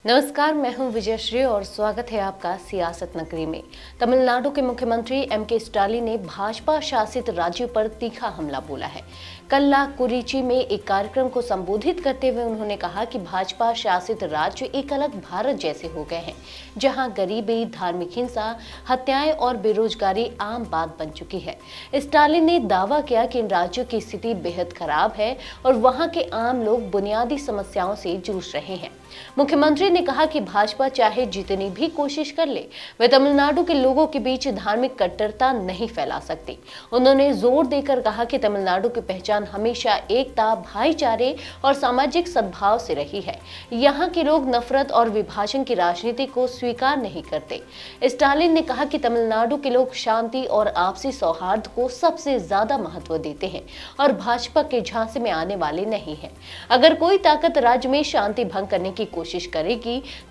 नमस्कार, मैं हूं विजयश्री और स्वागत है आपका सियासत नगरी में। तमिलनाडु के मुख्यमंत्री एम.के. स्टालिन ने भाजपा शासित राज्यों पर तीखा हमला बोला है। कल्लाकुरिची में एक कार्यक्रम को संबोधित करते हुए उन्होंने कहा कि भाजपा शासित राज्य एक अलग भारत जैसे हो गए हैं, जहां गरीबी, धार्मिक हिंसा, हत्याएं और बेरोजगारी आम बात बन चुकी है। स्टालिन ने दावा किया कि इन राज्यों की स्थिति बेहद खराब है और वहां के आम लोग बुनियादी समस्याओं से जूझ रहे हैं। मुख्यमंत्री ने कहा कि भाजपा चाहे जितनी भी कोशिश कर ले, वे तमिलनाडु के लोगों के बीच धार्मिक कट्टरता नहीं फैला सकती। उन्होंने जोर देकर कहा कि तमिलनाडु की पहचान हमेशा एकता, भाईचारे और सामाजिक सद्भाव से रही है। यहाँ के लोग नफरत और विभाजन की राजनीति को स्वीकार नहीं करते। स्टालिन ने कहा कि तमिलनाडु के लोग शांति और आपसी सौहार्द को सबसे ज्यादा महत्व देते हैं और भाजपा के झांसे में आने वाले नहीं है। अगर कोई ताकत राज्य में शांति भंग करने की कोशिश करेगी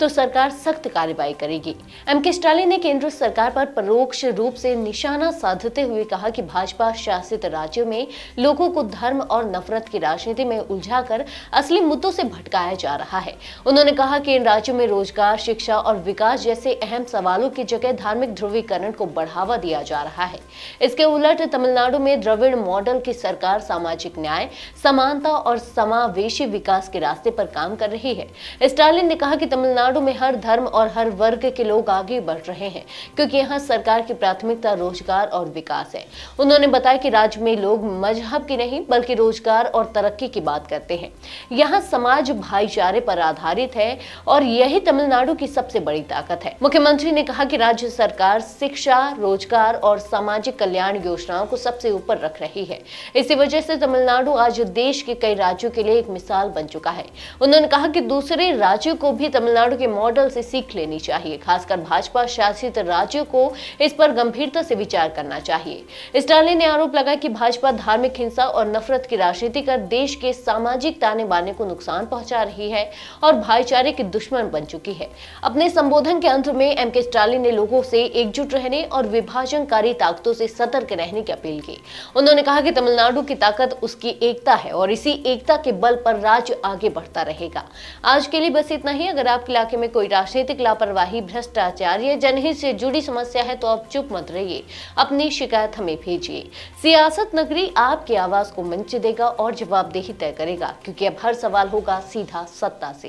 तो सरकार सख्त कार्रवाई करेगी। एम.के. स्टालिन ने केंद्र सरकार पर परोक्ष रूप से निशाना साधते हुए कहा कि भाजपा शासित राज्यों में लोगों को धर्म और नफरत की राजनीति में उलझाकर असली मुद्दों से भटकाया जा रहा है। उन्होंने कहा कि इन राज्यों में रोजगार, शिक्षा और विकास जैसे अहम सवालों की जगह धार्मिक ध्रुवीकरण को बढ़ावा दिया जा रहा है। इसके उलट तमिलनाडु में द्रविड़ मॉडल की सरकार सामाजिक न्याय, समानता और समावेशी विकास के रास्ते पर काम कर रही है। स्टालिन ने कहा कि तमिलनाडु में हर धर्म और हर वर्ग के लोग आगे बढ़ रहे हैं, क्योंकि यहाँ सरकार की प्राथमिकता रोजगार और विकास है। उन्होंने बताया कि राज्य में लोग मजहब की नहीं बल्कि रोजगार और तरक्की की बात करते हैं। यहाँ समाज भाईचारे पर आधारित है और यही तमिलनाडु की सबसे बड़ी ताकत है। मुख्यमंत्री ने कहा कि राज्य सरकार शिक्षा, रोजगार और सामाजिक कल्याण योजनाओं को सबसे ऊपर रख रही है। इसी वजह से तमिलनाडु आज देश के कई राज्यों के लिए एक मिसाल बन चुका है। उन्होंने कहा कि दूसरे राज्यों को भी तमिलनाडु के मॉडल से सीख लेनी चाहिए। खासकर भाजपा शासित राज्यों को इस पर गंभीरता से विचार करना चाहिए। स्टालिन ने आरोप लगाया कि भाजपा धार्मिक हिंसा और नफरत की राजनीति कर देश के सामाजिक ताने बाने को नुकसान पहुंचा रही है और भाईचारे की दुश्मन बन चुकी है। अपने संबोधन के अंत में एम.के. स्टालिन ने लोगों से एकजुट रहने और विभाजनकारी ताकतों से सतर्क रहने की अपील की। उन्होंने कहा कि तमिलनाडु की ताकत उसकी एकता है और इसी एकता के बल पर राज्य आगे बढ़ता रहेगा। आज के लिए बस इतना ही। अगर आपके इलाके में कोई राजनीतिक लापरवाही, भ्रष्टाचार या जनहित से जुड़ी समस्या है तो आप चुप मत रहिए, अपनी शिकायत हमें भेजिए। सियासत नगरी आपकी आवाज को मंच देगा और जवाबदेही तय करेगा, क्योंकि अब हर सवाल होगा सीधा सत्ता से।